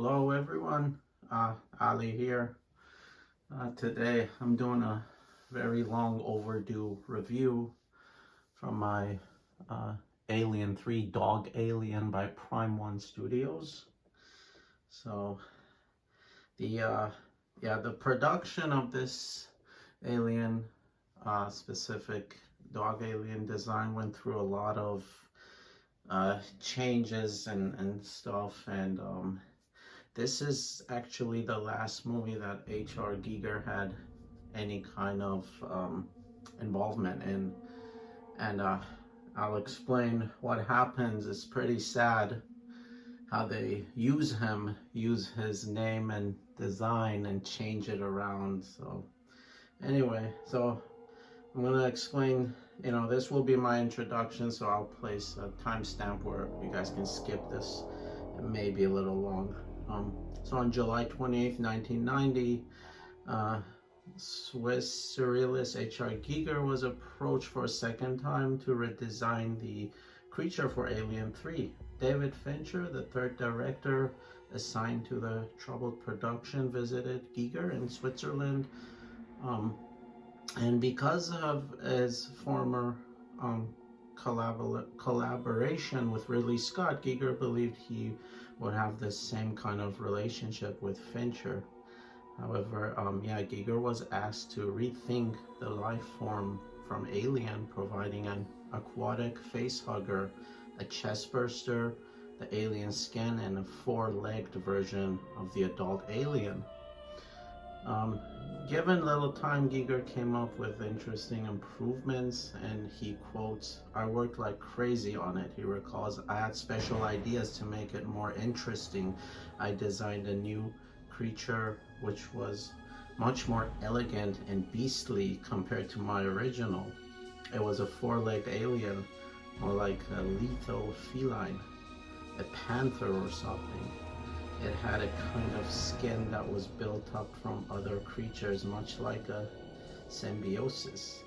Hello everyone, Ali here. Today I'm doing a very long overdue review from my uh, Alien 3 Dog Alien by Prime 1 Studios. So the production of this alien specific dog alien design went through a lot of changes and stuff, and this is actually the last movie that H.R. Giger had any kind of involvement in. And I'll explain what happens. It's pretty sad how they use his name and design and change it around. So anyway, so I'm going to explain, this will be my introduction, so I'll place a timestamp where you guys can skip this. It may be a little long. So on July 28th, 1990, Swiss surrealist H.R. Giger was approached for a second time to redesign the creature for Alien 3. David Fincher, the third director assigned to the troubled production, visited Giger in Switzerland. And because of his former collaboration with Ridley Scott, Giger believed he would have the same kind of relationship with Fincher. However, Giger was asked to rethink the life form from Alien, providing an aquatic facehugger, a chestburster, the alien skin, and a four-legged version of the adult alien. Given little time, Giger came up with interesting improvements, and he quotes, "I worked like crazy on it." He recalls, "I had special ideas to make it more interesting. I designed a new creature which was much more elegant and beastly compared to my original. It was a four-legged alien, more like a lethal feline, a panther or something. It had a kind of skin that was built up from other creatures, much like a symbiosis."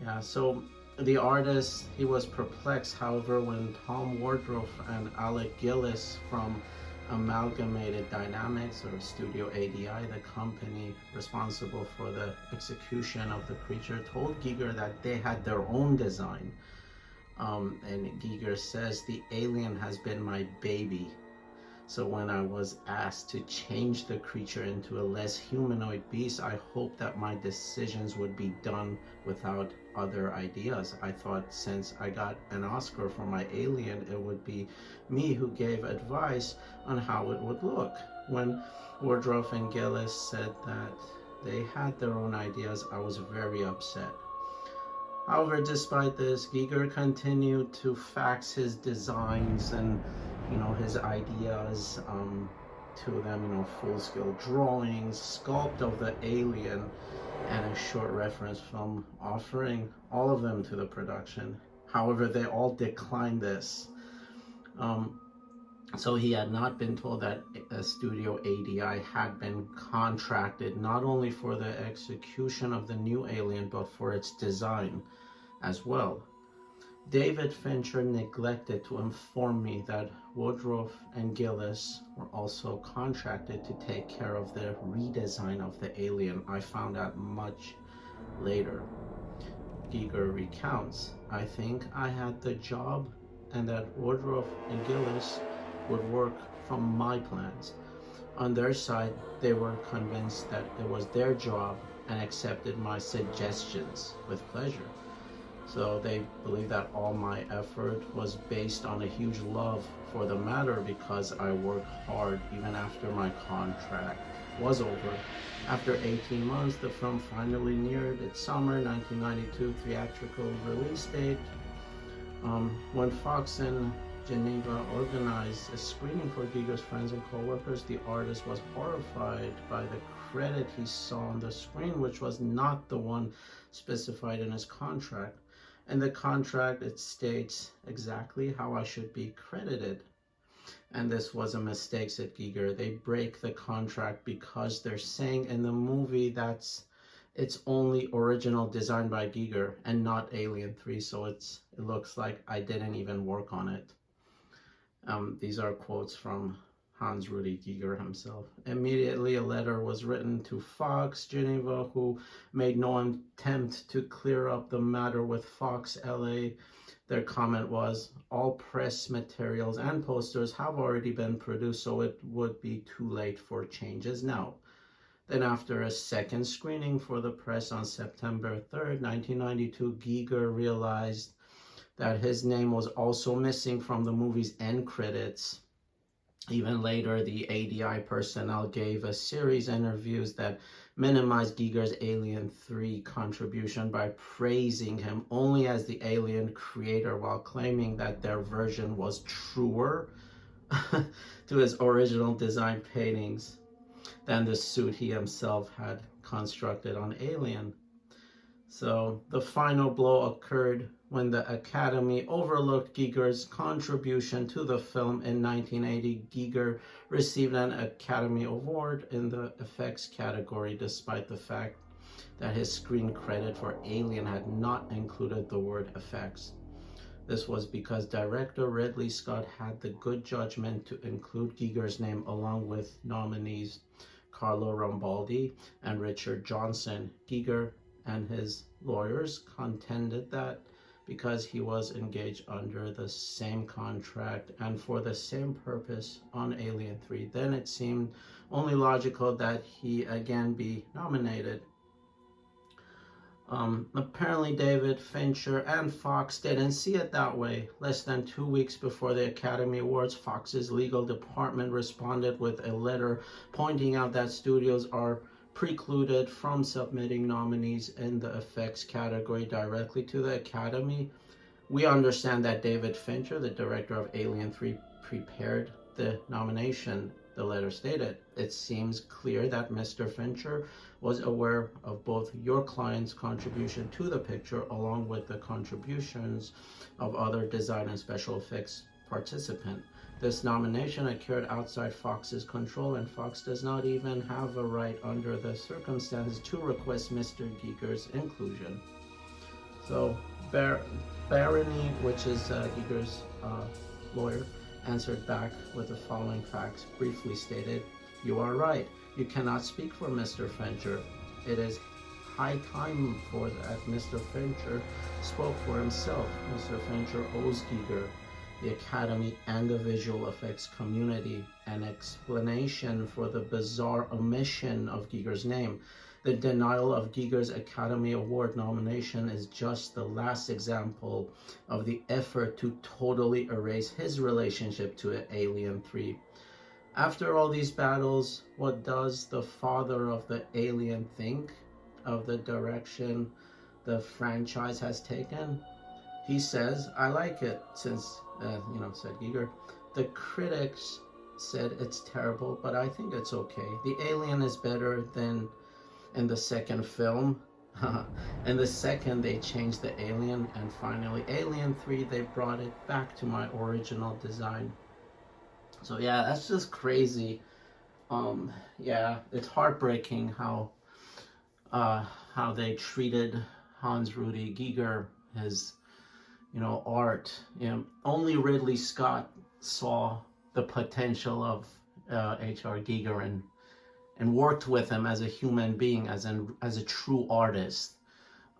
Yeah, so the artist, he was perplexed. However, when Tom Wardroff and Alec Gillis from Amalgamated Dynamics, or Studio ADI, the company responsible for the execution of the creature, told Giger that they had their own design. And Giger says, "The alien has been my baby. So when I was asked to change the creature into a less humanoid beast, I hoped that my decisions would be done without other ideas. I thought since I got an Oscar for my alien, it would be me who gave advice on how it would look." When Wardroff and Gillis said that they had their own ideas, I was very upset. However, despite this, Giger continued to fax his designs and his ideas to them, full-scale drawings, sculpt of the alien, and a short reference film, offering all of them to the production. However, they all declined this. So he had not been told that Studio ADI had been contracted not only for the execution of the new alien, but for its design as well. David Fincher neglected to inform me that Woodruff and Gillis were also contracted to take care of the redesign of the alien. I found out much later. Giger recounts, "I think I had the job and that Woodruff and Gillis would work from my plans. On their side, they were convinced that it was their job and accepted my suggestions with pleasure. So they believe that all my effort was based on a huge love for the matter, because I worked hard even after my contract was over." After 18 months, the film finally neared its summer 1992 theatrical release date. When Fox in Geneva organized a screening for Giger's friends and co-workers, the artist was horrified by the credit he saw on the screen, which was not the one specified in his contract. In the contract, it states exactly how I should be credited. And this was a mistake, said Giger. They break the contract because they're saying in the movie that's it's only original design by Giger and not Alien 3, so it looks like I didn't even work on it. These are quotes from Hans Rudy Giger himself. Immediately, a letter was written to Fox Geneva, who made no attempt to clear up the matter with Fox LA. Their comment was, all press materials and posters have already been produced, so it would be too late for changes now. Then after a second screening for the press on September 3rd, 1992, Giger realized that his name was also missing from the movie's end credits. Even later, the ADI personnel gave a series of interviews that minimized Giger's Alien 3 contribution by praising him only as the Alien creator while claiming that their version was truer to his original design paintings than the suit he himself had constructed on Alien. So the final blow occurred when the Academy overlooked Giger's contribution to the film in 1980. Giger received an Academy Award in the effects category, despite the fact that his screen credit for Alien had not included the word effects. This was because director Ridley Scott had the good judgment to include Giger's name along with nominees Carlo Rambaldi and Richard Johnson. Giger and his lawyers contended that because he was engaged under the same contract and for the same purpose on Alien 3, then it seemed only logical that he again be nominated. Apparently David Fincher and Fox didn't see it that way. Less than 2 weeks before the Academy Awards, Fox's legal department responded with a letter pointing out that studios are precluded from submitting nominees in the effects category directly to the Academy. We understand that David Fincher, the director of Alien 3, prepared the nomination, the letter stated. It seems clear that Mr. Fincher was aware of both your client's contribution to the picture along with the contributions of other design and special effects participants. This nomination occurred outside Fox's control, and Fox does not even have a right under the circumstances to request Mr. Giger's inclusion. So Barony, which is Giger's lawyer, answered back with the following facts. Briefly stated, you are right. You cannot speak for Mr. Fincher. It is high time for that Mr. Fincher spoke for himself. Mr. Fincher owes Giger, the Academy, and the visual effects community an explanation for the bizarre omission of Giger's name. The denial of Giger's Academy Award nomination is just the last example of the effort to totally erase his relationship to Alien 3. After all these battles, what does the father of the Alien think of the direction the franchise has taken? He says, I like it, since, said Giger. The critics said it's terrible, but I think it's okay. The Alien is better than in the second film. In the second, they changed the Alien, and finally, Alien 3, they brought it back to my original design. So yeah, that's just crazy. Yeah, it's heartbreaking how they treated Hans Rudy Giger, his art. Only Ridley Scott saw the potential of H.R. Giger and worked with him as a human being, as a true artist.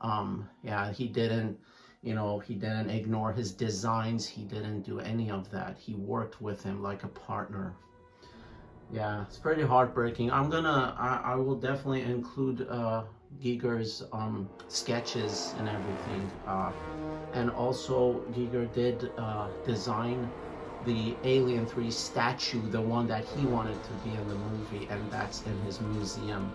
Yeah, he didn't ignore his designs. He didn't do any of that. He worked with him like a partner. Yeah, it's pretty heartbreaking. I will definitely include Giger's sketches and everything. And also Giger did design the Alien 3 statue, the one that he wanted to be in the movie, and that's in his museum.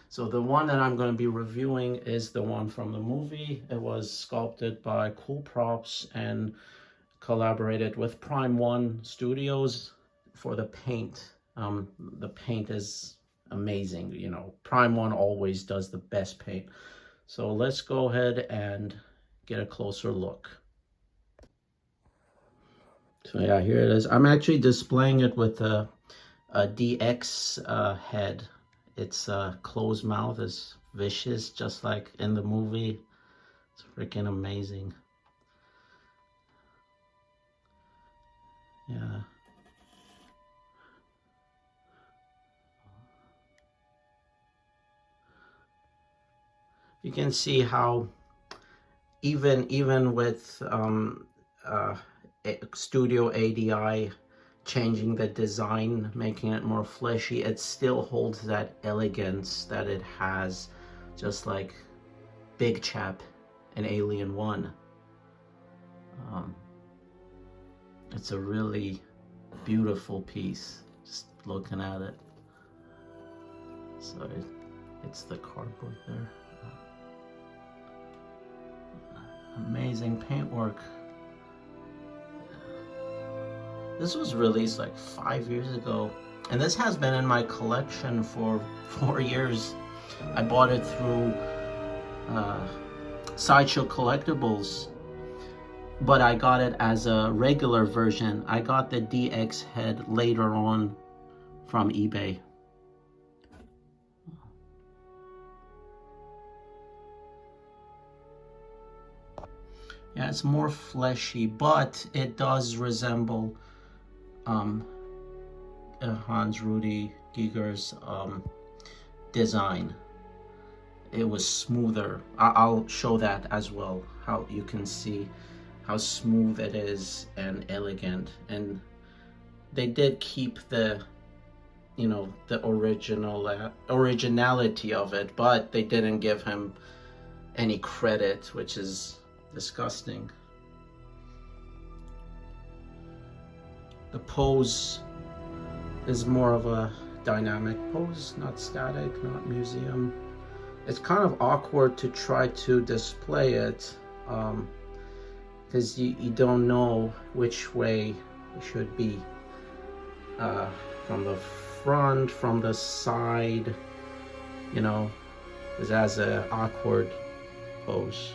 So the one that I'm going to be reviewing is the one from the movie. It was sculpted by Coolprops and collaborated with Prime One Studios for the paint. The paint is amazing. You know, Prime 1 always does the best paint. So let's go ahead and get a closer look. So yeah, here it is. I'm actually displaying it with a DX head. Its closed mouth is vicious, just like in the movie. It's freaking amazing. Yeah. You can see how even with Studio ADI changing the design, making it more fleshy, it still holds that elegance that it has, just like Big Chap in Alien 1. It's a really beautiful piece, just looking at it. So it's the cardboard there. Amazing paintwork. This was released like 5 years ago, and this has been in my collection for 4 years. I bought it through Sideshow Collectibles, but I got it as a regular version. I got the DX head later on from eBay. Yeah, it's more fleshy, but it does resemble Hans Rudy Giger's design. It was smoother. I'll show that as well, how you can see how smooth it is and elegant. And they did keep the, you know, the originality of it, but they didn't give him any credit, which is disgusting. The pose is more of a dynamic pose, not static, not museum. It's kind of awkward to try to display it because you don't know which way it should be. From the front, from the side, you know, it has an awkward pose.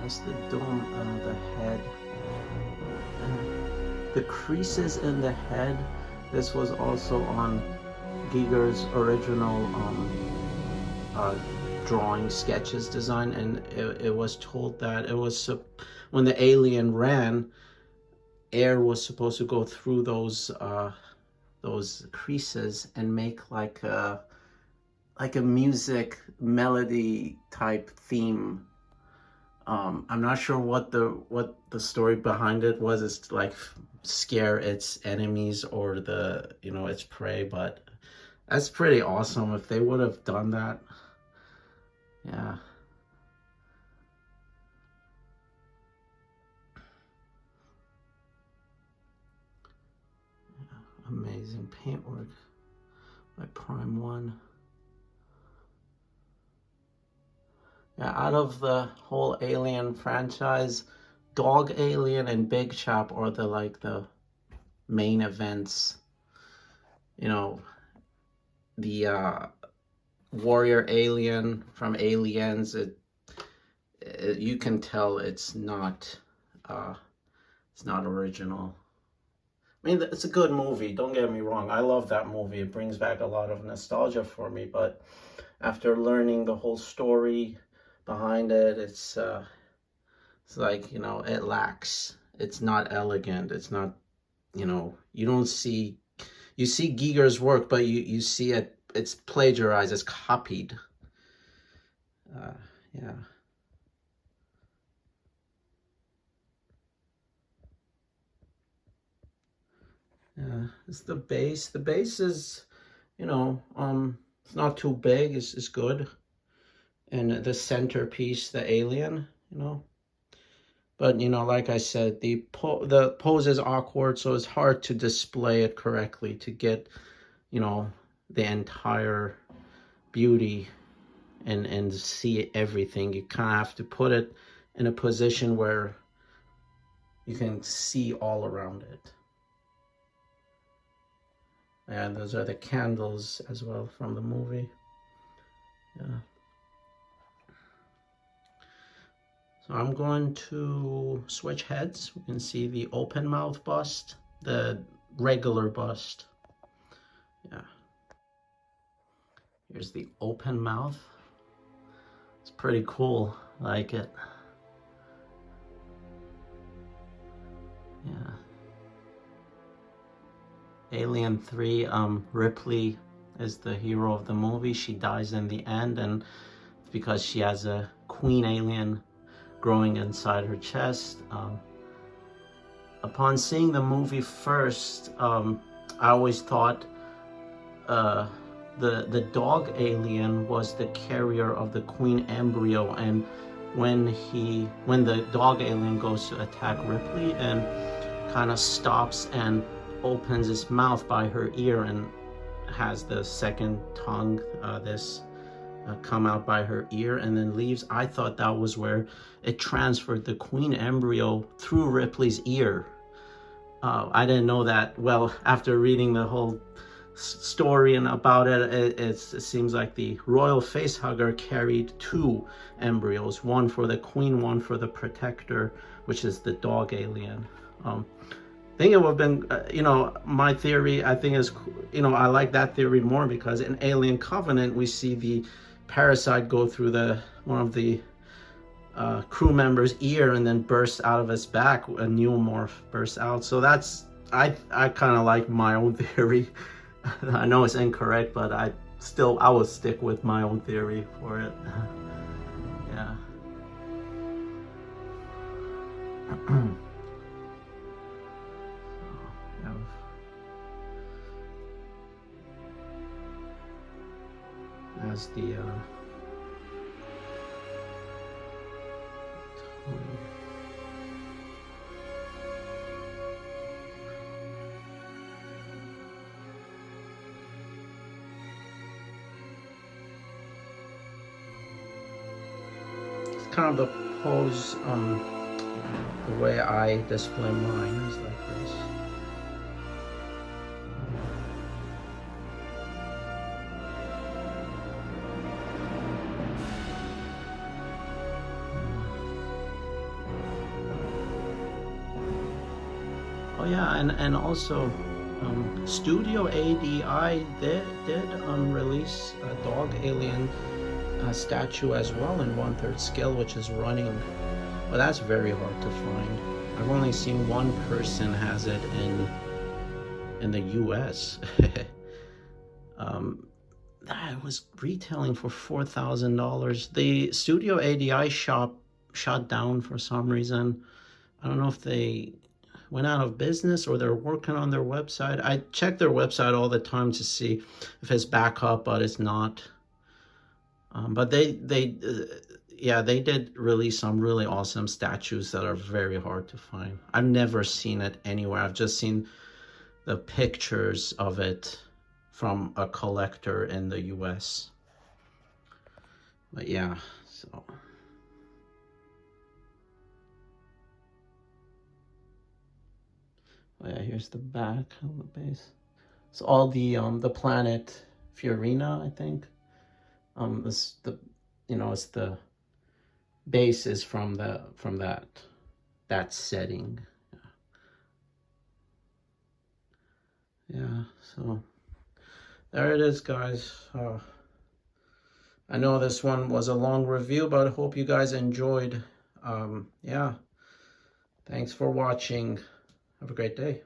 That's the dome, the head. The creases in the head, this was also on Giger's original drawing sketches design, and it was told that it was when the alien ran, air was supposed to go through those creases and make like a music melody type theme. I'm not sure what the story behind it was. It's like scare its enemies or its prey, but that's pretty awesome if they would have done that. Yeah. Amazing paintwork by Prime 1. Yeah, out of the whole Alien franchise, Dog Alien and Big Chap are the main events. You know, the warrior alien from Aliens, you can tell it's not original. I mean, it's a good movie, don't get me wrong. I love that movie. It brings back a lot of nostalgia for me, but after learning the whole story behind it, it's like, it lacks. It's not elegant. It's not, you don't see, you see Giger's work, but you see it's plagiarized, it's copied. Yeah. Yeah, it's the base. The base is, you know, it's not too big. It's good. And the centerpiece, the alien, you know. But, you know, like I said, the pose is awkward, so it's hard to display it correctly to get, you know, the entire beauty and see everything. You kind of have to put it in a position where you can see all around it. And those are the candles as well from the movie. Yeah. So I'm going to switch heads. We can see the open mouth bust, the regular bust. Yeah. Here's the open mouth. It's pretty cool. I like it. Yeah. Alien 3, Ripley is the hero of the movie. She dies in the end, and it's because she has a queen alien growing inside her chest. Upon seeing the movie first, I always thought the dog alien was the carrier of the queen embryo, and when the dog alien goes to attack Ripley and kind of stops and opens his mouth by her ear and has the second tongue come out by her ear and then leaves, I thought that was where it transferred the queen embryo through Ripley's ear. I didn't know that. Well, after reading the whole story and about it, it seems like the royal facehugger carried two embryos, one for the queen, one for the protector, which is the dog alien. I think it would have been, you know, my theory, I think is, you know, I like that theory more because in Alien Covenant, we see the parasite go through one of the crew members' ear and then burst out of his back, a neomorph bursts out. So that's, I kind of like my own theory. I know it's incorrect, but I will stick with my own theory for it. Yeah. As the it's kind of the pose, the way I display mine is like this. Oh yeah, and also Studio ADI did release a dog alien statue as well in 1/3 scale, which is running, but that's very hard to find. I've only seen one person has it in the US. That was retailing for $4,000. The Studio ADI shop shut down for some reason. I don't know if they went out of business or they're working on their website. I check their website all the time to see if it's back up, but it's not. But yeah, they did release some really awesome statues that are very hard to find. I've never seen it anywhere. I've just seen the pictures of it from a collector in the US. But yeah, so. Oh yeah, here's the back of the base. It's all the planet Fiorina, I think. It's the base is from that setting. Yeah, so there it is, guys. I know this one was a long review, but I hope you guys enjoyed. Yeah, thanks for watching. Have a great day.